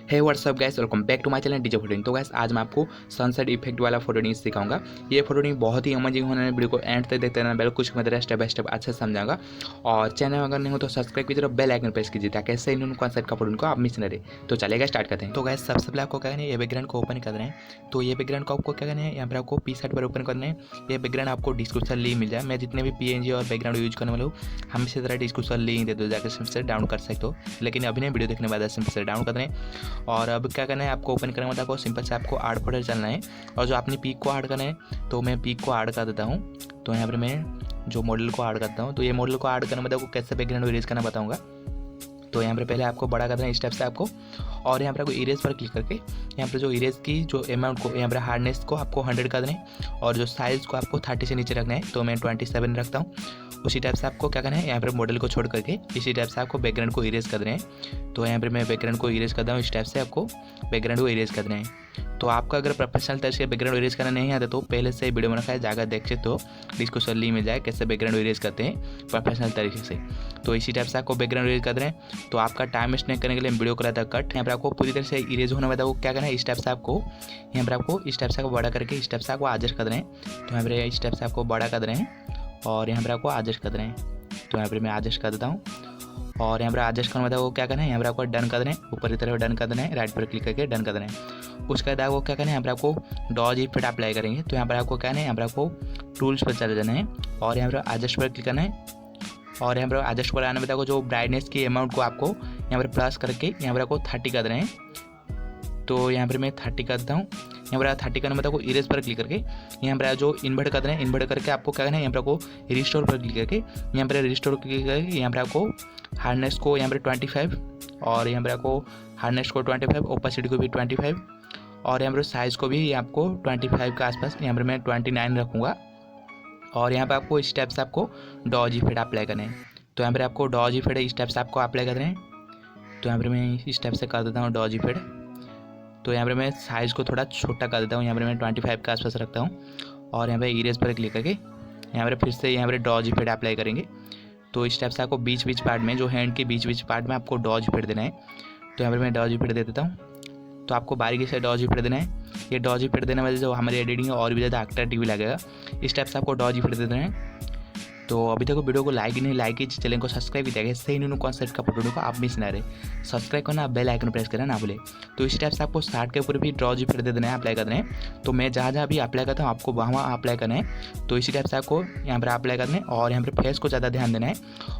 Hey WhatsApp guys, welcome back to my channel DJ फोटोइंग। तो guys आज मैं आपको सनसेट इफेक्ट वाला फोटोइंग सिखाऊंगा। ये फोटोइंग बहुत ही अमेजिंग होने वाली, वीडियो को एंड तक देखते रहना, बिल्कुल कुछ मतलब स्टेप बाय स्टेप अच्छे से समझाऊंगा। और चैनल अगर नहीं हो तो सब्सक्राइब कीजिए और बेल आइकन प्रेस कीजिए ताकि इससे इन कॉन्सेप्ट का फोटोइंग को आप मिस न रहे। तो चलेगा, स्टार्ट करते हैं। तो गाइस सबसे पहले आपको क्या करना है, ये बैकग्राउंड को ओपन करना है। तो ये बैकग्राउंड को आपको क्या करना है, यहाँ पर आपको Picsart पर ओपन करना है। ये बैकग्राउंड आपको डिस्क्रिप्शन लिंक मिल जाए। मैं जितने भी PNG और बैकग्राउंड यूज करने वाला हूँ, हम इसी तरह डिस्क्रिप्शन लिंक दे दो, जाकर सिंपल से डाउनलोड कर सकते हो। लेकिन अभी नहीं, वीडियो देखने के बाद सिंपल से डाउनलोड करना है। और अब क्या करना है, आपको ओपन करने के बाद आपको सिंपल से आपको ऐड फोल्डर चलना है। और जो आपने पीक को ऐड करना है, तो मैं पीक को ऐड कर देता हूँ। तो यहाँ पर मैं जो मॉडल को ऐड करता हूँ, तो ये मॉडल को ऐड करने के बाद आपको कैसे बैकग्राउंड इरेज करना बताऊँगा। तो यहाँ पर पहले आपको बड़ा करना है इस टाइप से आपको, और यहाँ पर आपको इरेज पर क्लिक करके यहाँ पर जो इरेज की जो अमाउंट को, यहाँ पर हार्डनेस को आपको 100 कर देना है। और जो साइज़ को आपको 30 से नीचे रखना है, तो मैं 27 रखता हूँ। उसी टाइप से आपको क्या करना है, यहाँ पर मॉडल को छोड़ करके इसी टाइप से आपको बैकग्राउंड को इरेज कर देना है। तो यहाँ पर मैं बैकग्राउंड को इरेज कर रहा हूँ, इस टाइप से आपको बैकग्राउंड को इरेज कर देना है। तो आपका अगर प्रोफेशनल तरीके से बैकग्राउंड इरेज करना नहीं आता तो पहले से वीडियो बना है, जाकर देख सकते हो, डिस्क्रिप्शन लिंक मिल जाए कैसे बैकग्राउंड इरेज करते हैं प्रोफेशनल तरीके से। तो इसी टाइप से आपको बैकग्राउंड इरेज कर देना है। तो आपका टाइम वेस्ट नहीं करने के लिए वीडियो करा था कट। यहाँ पर आपको पूरी तरह से इरेज होने वाला, वो क्या करना है, इस टाइप से आपको यहाँ पर आपको इस टाइप से आपको बड़ा करके इस टाइप से आपको एडजस्ट कर देना है। तो यहाँ पर इस टाइप से आपको बड़ा कर देना है और यहाँ पर आपको एडजस्ट कर देना है। तो यहाँ पर मैं एडजस्ट कर देता हूँ। और यहाँ पर एडजस्ट करने वाला वो क्या करना है, यहाँ पर आपको डन कर देना है, ऊपर की तरफ डन कर देना है, राइट पर क्लिक करके डन कर देना है। उसके बाद आपको क्या करना है, यहाँ पर आपको डॉज इफेक्ट अप्लाई करेंगे। तो यहाँ पर आपको क्या करना है, यहाँ पर आपको टूल्स पर चले जाना है और यहाँ पर एडजस्ट पर क्लिक करना है। और यहाँ पर एडजस्ट पर आने में आपको जो ब्राइटनेस की अमाउंट को आपको यहाँ पर प्लस करके यहाँ पर आपको 30 कर देना है। तो यहाँ पर मैं 30 करता हूँ। यहाँ पर 30 करने में आपको इरेज पर क्लिक करके यहाँ पर जो इन्वर्ट कर देना है, इन्वर्ट करके आपको क्या करना है, यहाँ पर आपको रिस्टोर पर क्लिक करके यहाँ पर रिस्टोर क्लिक करके यहाँ पर आपको हार्डनेस को यहाँ पर 25 और यहाँ पर आपको हार्डनेस को 25, ओपेसिटी को भी 25 और यहाँ पर साइज़ को भी आपको 25 के आसपास, यहाँ पर मैं 29 रखूँगा। और यहाँ पर आपको इस टाइप से आपको डॉज इफेक्ट अप्लाई करना है। तो यहाँ पर आपको डॉज इफेक्ट इस टाइप से आपको अप्लाई करना है। तो यहाँ पर मैं इस टाइप से कर देता हूँ डॉज इफेक्ट। तो यहाँ पर मैं साइज़ को थोड़ा छोटा कर देता हूँ, यहाँ पर मैं 25 के आसपास रखता हूँ। और यहाँ पर इरेज पर क्लिक करके यहाँ पर फिर से यहाँ पर डॉज इफेक्ट अप्लाई करेंगे। तो इस टाइप से आपको बीच बीच पार्ट में, जो हैंड के बीच बीच पार्ट में आपको डॉज इफेक्ट देना है। तो यहाँ पर मैं डॉज इफेक्ट दे देता हूँ। तो आपको बारीकी से डॉज इफेक्ट देना है। ये डॉज इफेक्ट देने वाले जो हमारी एडिटिंग है और भी ज़्यादा अट्रैक्टिव लगेगा। इस टाइप से आपको डॉज इफेक्ट दे देना है। तो अभी तक वीडियो को लाइक ही नहीं, लाइक कीजिए, चैनल को सब्सक्राइब कीजिएगा, इससे इन कॉन्सेप्ट का फोटो को आप मिस ना रहे। सब्सक्राइब करना, बेल आइकन प्रेस करना ना भूले। तो इस टाइप से आपको स्टार्ट के ऊपर भी डॉज इफेक्ट दे देना है, अप्लाई कर देना है। तो मैं जहाँ जहाँ भी अप्लाई करता हूँ आपको वहाँ अप्लाई करना है। तो इसी टाइप से आपको यहाँ पर अप्लाई करना है और यहाँ पर फेस को ज़्यादा ध्यान देना है।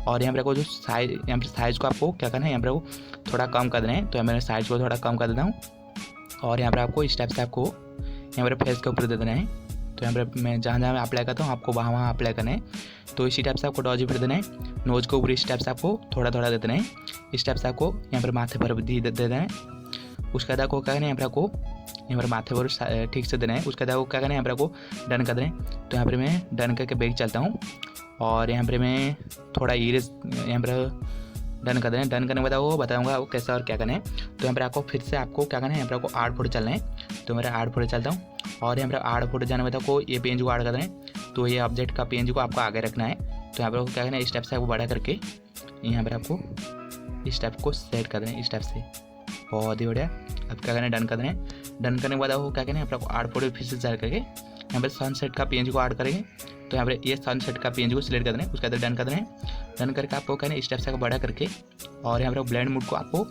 और यहाँ पर आपको जो साइज, यहाँ पर साइज़ को आपको क्या करना है, यहाँ पर आपको थोड़ा कम कर देना है। तो मैं साइज़ को थोड़ा कम कर देता हूँ। और यहाँ पर आपको इस टाइप से आपको यहाँ पर फेस के ऊपर दे देना है। तो यहाँ पर मैं जहाँ जहाँ अप्लाई करता हूँ आपको वहाँ वहाँ अप्लाई करना है। तो इसी टाइप से आपको डॉज इफेक्ट देना है। नोज के ऊपर इस टाइप से आपको थोड़ा थोड़ा दे देना है। इस टाइप से आपको यहाँ पर माथे पर भी दे देना है। उसके बाद आपको क्या करना है, यहाँ पर आपको यहाँ पर माथे पर ठीक से देना है। उसके बाद आपको क्या करना है, यहाँ पर आपको डन कर देना है। तो यहाँ पर मैं डन करके बैक चलता हूँ और यहाँ पर मैं थोड़ा इरेज यहाँ पर डन कर देना है। डन करने के बाद वो बताऊँगा आपको कैसा और क्या करना है। तो यहाँ पर आपको फिर से आपको क्या करना है, यहाँ पर आपको आर्ट फोटो चलना है। तो मेरा आर्ट फोटो चलता हूँ और यहाँ पर आर्ट फोटो जाने में आपको ये पेज को ऐड कर देना है। तो ये ऑब्जेक्ट का पेज को आपको आगे रखना है। तो यहाँ पर आपको क्या करना है, इस टाइप से आपको बड़ा करके यहाँ पर आपको इस टाइप को सेट कर देना है, इस टाइप से। बहुत ही बढ़िया। अब क्या करना है, डन कर देना है। डन करने के बाद आपको क्या करना है, यहाँ पर आपको आर्ट फोटो फिर से सेलेक्ट करके यहाँ पर सनसेट का पेज को ऐड करेंगे। तो यहाँ पर ये सनसेट का पेज को सिलेक्ट कर देना है। उसके बाद डन कर देना है। डन करके आपको कहना है इस टाइप से बड़ा करके और यहाँ पर ब्लेंड मोड को आपको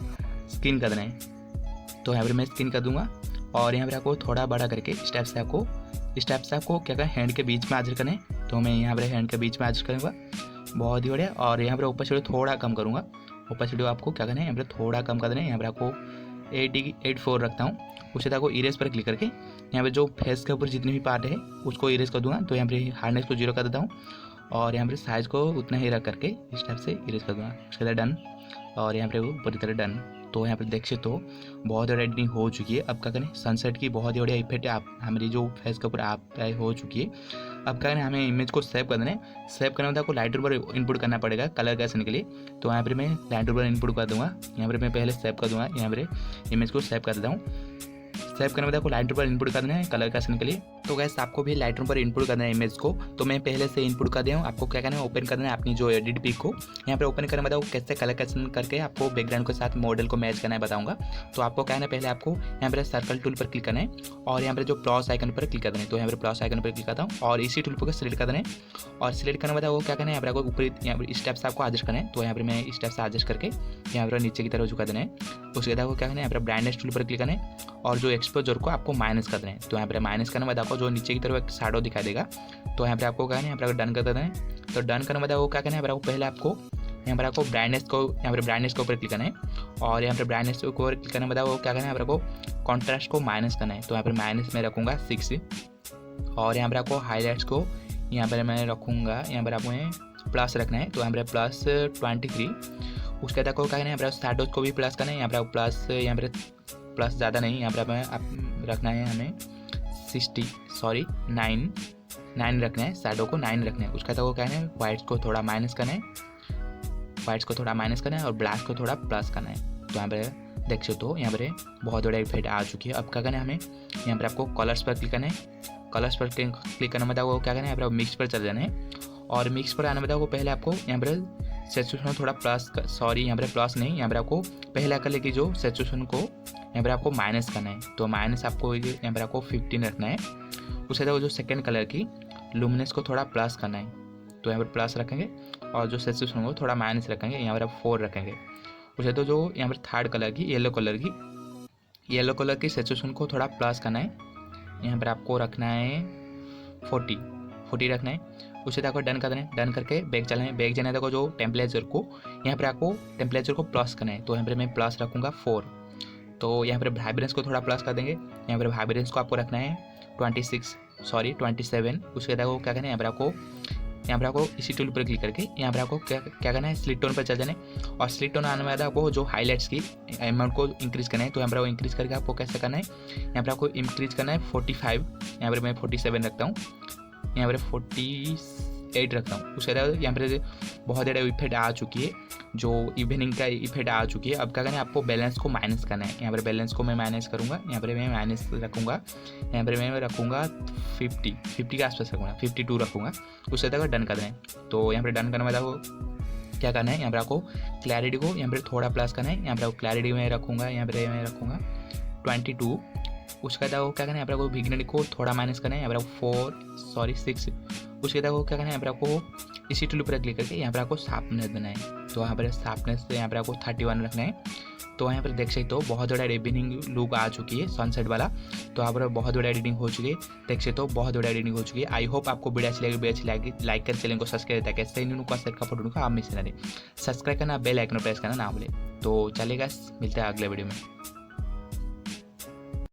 स्किन कर देना है। तो यहाँ पर मैं स्किन कर दूंगा और यहाँ पर आपको थोड़ा बड़ा करके इस टाइप से आपको क्या करें, हैंड के बीच में एडजस्ट करना है। तो मैं यहाँ पर हैंड के बीच में एडजस्ट करूँगा। बहुत ही बढ़िया। और यहाँ पर ओपेसिटी थोड़ा कम करूँगा। ओपेसिटी आपको क्या करना है, यहाँ पर थोड़ा कम कर देना है। यहाँ पर आपको 84 रखता हूँ। उसके बाद आपको इरेज पर क्लिक करके यहाँ पर जो फेस के ऊपर जितने भी पार्ट है उसको इरेज कर दूँगा। तो यहाँ पर हार्डनेस को 0 कर देता हूँ और यहाँ पर साइज़ को उतना ही रख करके इस टाइप से इरेज कर दूँगा। उसके बाद डन और यहाँ पर वो पूरी तरह डन। तो यहाँ पर देख सकते हो बहुत ज़्यादा एडिटिंग हो चुकी है। अब क्या करें, सनसेट की बहुत ही बढ़िया इफेक्ट आप हमारी जो फेस के ऊपर आप हो चुकी है। अब क्या करें, हमें इमेज को सेव कर देना है। सेव करने में आपको लाइटरूम पर इनपुट करना पड़ेगा कलर करने के लिए। तो यहाँ पर मैं लाइटरूम पर इनपुट कर दूँगा। यहाँ पर मैं पहले सेव कर दूँगा, यहाँ पर इमेज को सेव कर देता हूँ। सेव करने में आपको लाइटरूम पर इनपुट कर देना है कलर करने के लिए। तो गैस आपको भी लाइटरूम पर इनपुट करना है इमेज को, तो मैं पहले से इनपुट कर दिया हूँ। आपको क्या करना है, ओपन करना है अपनी जो एडिट पिक को। यहाँ पर ओपन करने बताओ कैसे कलेक्शन करके आपको बैकग्राउंड के साथ मॉडल को मैच करना है बताऊँगा। तो आपको क्या है, पहले आपको यहाँ पर सर्कल टूल पर क्लिक करना है और यहाँ पर जो प्लस आइकन पर क्लिक करना है। तो यहाँ पर प्लस आइकन पर क्लिक करता हूँ और इसी टूल पर सिलेक्ट करना है और सिलेक्ट करने बताओ क्या करना है, यहाँ पर आपको ऊपर यहाँ पर स्टेप्स आपको एडजस्ट करना है। तो यहाँ पर मैं स्टेप्स एडजस्ट करके यहाँ पर नीचे की तरफ झुका देना है। उसके बाद आपको क्या करना है, यहाँ पर ब्राइटनेस टूल पर क्लिक करना है और जो एक्सपोजर को आपको माइनस कर देना है। तो यहाँ पर माइनस करने बाद आपको जो नीचे की तरफ एक शैडो दिखाई देगा। तो यहाँ पर आपको क्या है, यहाँ पर डन कर देना है। तो डन करने बाद आपको क्या करना है, यहाँ पर पहले आपको यहाँ पर आपको ब्राइटनेस को यहाँ पर ब्राइटनेस के ऊपर क्लिक करना है और यहाँ पर ब्राइटनेस के ऊपर क्लिक करने बाद आपको क्या करना है, यहाँ पर आपको कॉन्ट्रास्ट को माइनस करना है। तो यहाँ पर माइनस में रखूँगा 6 और यहाँ पर आपको हाईलाइट्स को यहाँ पर मैं रखूँगा, यहाँ पर आपको प्लस रखना है। तो यहाँ पर प्लस 23। उसके बाद आपको क्या करना है, यहाँ पर शैडोज को भी प्लस करना है। यहाँ पर प्लस यहाँ पर प्लस ज़्यादा नहीं, यहाँ पर आप रखना है हमें 9 रखना है, शैडो को 9 रखना है। उसका तो क्या है, वाइट्स को थोड़ा माइनस करना है, और ब्लैक को थोड़ा प्लस करना है। तो यहाँ पर देख सकते हो यहाँ पर बहुत बड़ा इफेक्ट आ चुकी है। अब क्या करना है, हमें यहाँ पर आपको कलर्स पर क्लिक करना है। कलर्स पर क्लिक करने में आपको क्या करना है, यहाँ पर मिक्स पर चल जाना है और मिक्स पर आने में आपको पहले आपको यहाँ पर सैचुरेशन थोड़ा प्लस यहाँ पर प्लस नहीं, यहाँ पर आपको पहले कलर की जो सैचुरेशन को यहाँ पर आपको माइनस करना है। तो माइनस आपको यहाँ पर आपको 15 रखना है। उसके बाद जो सेकेंड कलर की लुमिनेंस को थोड़ा प्लस करना है। तो यहाँ पर प्लस रखेंगे और जो सैचुरेशन को थोड़ा माइनस रखेंगे, यहाँ पर आप 4 रखेंगे। उसके बाद जो यहाँ पर थर्ड कलर की येलो कलर की सैचुरेशन को थोड़ा प्लस करना है। यहाँ पर आपको रखना है 40 रखना है। उसके बाद आपको डन कर देना है। डन करके बैक चलना है। बैक जाने तक जो टेम्परेचर को यहाँ पर आपको टेम्परेचर को प्लस करना है। तो यहाँ पर मैं प्लस रखूँगा 4। तो यहाँ पर वाइब्रेंस को थोड़ा प्लस कर देंगे। यहाँ पर वाइब्रेंस को आपको रखना है 27। उसके बाद आपको क्या करना है, यहाँ पर आपको इसी टूल पर क्लिक करके यहाँ पर आपको क्या करना है, स्लिट टोन पर चल जाना है और स्लिट टोन आने में आपको जो हाईलाइट्स की अमाउंट को इंक्रीज करना है। तो यहाँ पर इंक्रीज करके आपको कैसे करना है, यहाँ पर आपको इंक्रीज करना है 45। यहाँ पर मैं 47 रखता हूँ, यहाँ पर 48 रखता हूँ। उसके बाद यहाँ पर बहुत ज़्यादा इफेक्ट आ चुकी है, जो इवनिंग का इफेक्ट आ चुकी है। अब क्या करना है, आपको बैलेंस को माइनस करना है। यहाँ पर बैलेंस को मैं माइनस करूँगा, यहाँ पर मैं माइनस रखूँगा, यहाँ पर मैं रखूँगा 50 के आसपास रखूँगा, 52 रखूँगा। उससे तक डन कर दें। तो यहाँ पर डन करने वाला को क्या करना है, यहाँ पर आपको क्लैरिटी को यहाँ पर थोड़ा प्लस करना है। यहाँ पर आपको क्लैरिटी में रखूँगा, यहाँ पर मैं रखूँगा 22। उसके बाद क्या करना है, यहाँ पर आपको विग्नेटी को थोड़ा माइनस करना है। यहाँ पर आपको 6। उसके बाद क्या करना है, यहाँ पर आपको इसी टूल पर क्लिक करके यहाँ पर आपको शार्पनेस देना है। तो यहाँ पर शार्पनेस से यहाँ पर आपको 31 रखना है। तो यहाँ पर देख सकते हो बहुत बड़ा इवनिंग लुक आ चुकी है सनसेट वाला। तो यहाँ पर बहुत बड़ा एडिटिंग हो चुकी है, देख सकते हो बहुत बड़ा एडिटिंग हो चुकी है। आई होप आपको वीडियो अच्छी लगी लाइक कर चैनल को सब्सक्राइब ताकि ऐसे ही का सेट का फोटो का आप मिस ना दे। सब्सक्राइब करना, बेल आइकन प्रेस करना ना भूले। तो चलेगा, मिलते हैं अगले वीडियो में।